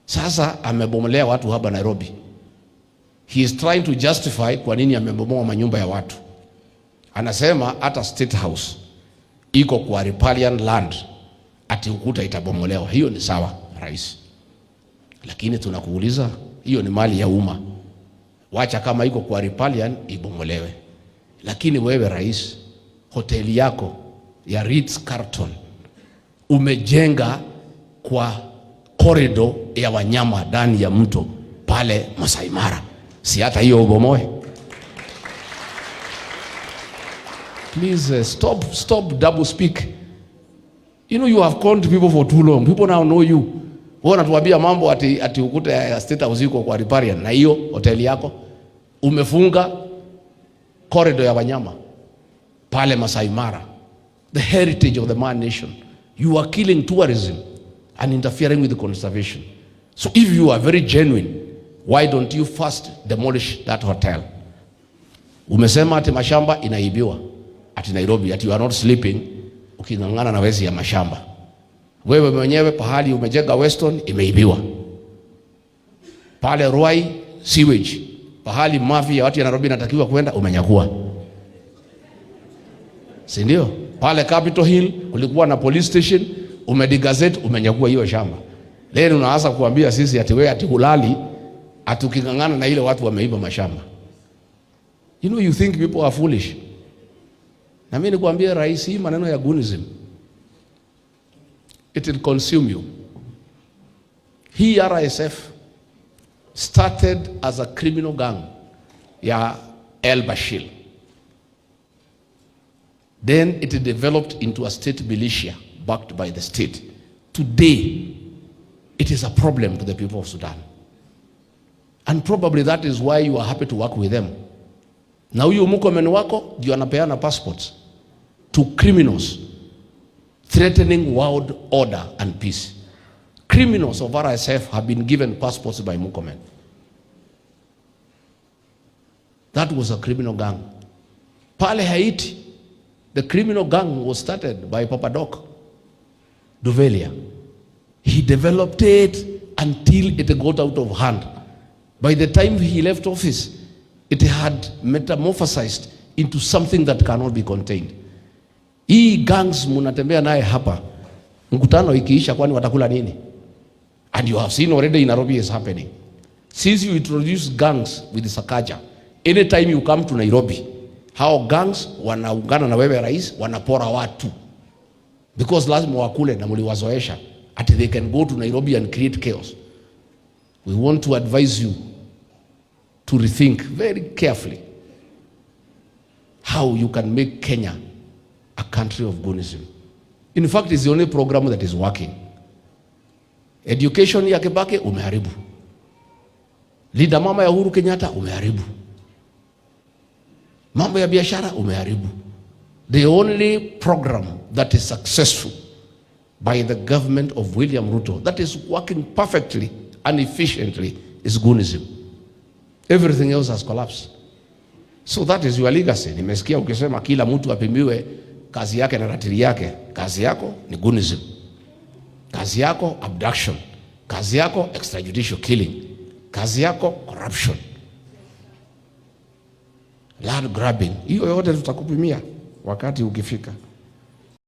Sasa amebomolea watu hapa Nairobi. He is trying to justify kwa nini amebomoa manyumba ya watu. Anasema hata State House iko kwa riparian land, ati ukuta itabomolewa. Hiyo ni sawa, rais. Lakini tunakuuliza, hiyo ni mali ya umma. Wacha kama iko kwa riparian ibomolewe. Lakini wewe rais, hoteli yako ya Ritz Carlton umejenga kwa corridor ya wanyama ndani ya mto pale Masai Mara. Si hata hiyo ubomoe? Please stop double speak. You know you have conned people for too long. People now know you. Wewe unatuambia mambo ati ukuta ya State House iko kwa riparian, na hiyo hoteli yako umefunga corridor ya wanyama pale Masai Mara, the heritage of the Man Nation. You are killing tourism and interfering with the conservation. So if you are very genuine, why don't you first demolish that hotel? Umesema ati mashamba inaibiwa ati Nairobi, ati you are not sleeping ukingangana na wezi ya mashamba. Wewe mwenyewe pahali umejenga Weston imeibiwa. Pale Ruai sewage, pahali mafi ya watu ya Nairobi inatakiwa kwenda umenyakua. Si ndio? Pale Capitol Hill kulikuwa na police station, umedigazette umenyakua hiyo shamba. Leo unaanza kuambia sisi ati wewe ati hulali ati ukingangana na ile watu wameiba mashamba. You know, you think people are foolish. Na mimi nikwambia rais, hii maneno ya goonism, it will consume you. Hii RSF started as a criminal gang ya El Bashir. Then it developed into a state militia backed by the state. Today, it is a problem to the people of Sudan. And probably that is why you are happy to work with them. Na huyu Murkomen wako ndio anapeana passports to criminals threatening world order and peace. Criminals of RSF have been given passports by Murkomen. That was a criminal gang. Pale Haiti, the criminal gang was started by Papa Doc Duvelia. He developed it until it got out of hand. By the time he left office, it had metamorphosized into something that cannot be contained. Hii gangs munatembea naye hapa, mkutano ikiisha kwani watakula nini? And you have seen already in Nairobi is happening. Since you introduce gangs with Sakaja, anytime you come to Nairobi, hao gangs wanaungana na wewe rais, wanapora watu. Because lazima wakule na mliwazoesha ati they can go to Nairobi and create chaos. We want to advise you to rethink very carefully how you can make Kenya a country of goonism. In fact, it's the only program that is working. Education ya Kibaki umeharibu. Leader mama ya Uhuru Kenyatta umeharibu. Mambo ya biashara umeharibu. The only program that is successful by the government of William Ruto that is working perfectly and efficiently is goonism. Everything else has collapsed. So that is your legacy. Nimesikia ukisema kila mtu apimiwe kazi yake na ratili yake. Kazi yako ni goonism. Kazi yako abduction. Kazi yako extrajudicial killing. Kazi yako corruption. Land grabbing. Hiyo yote tutakupimia wakati ukifika.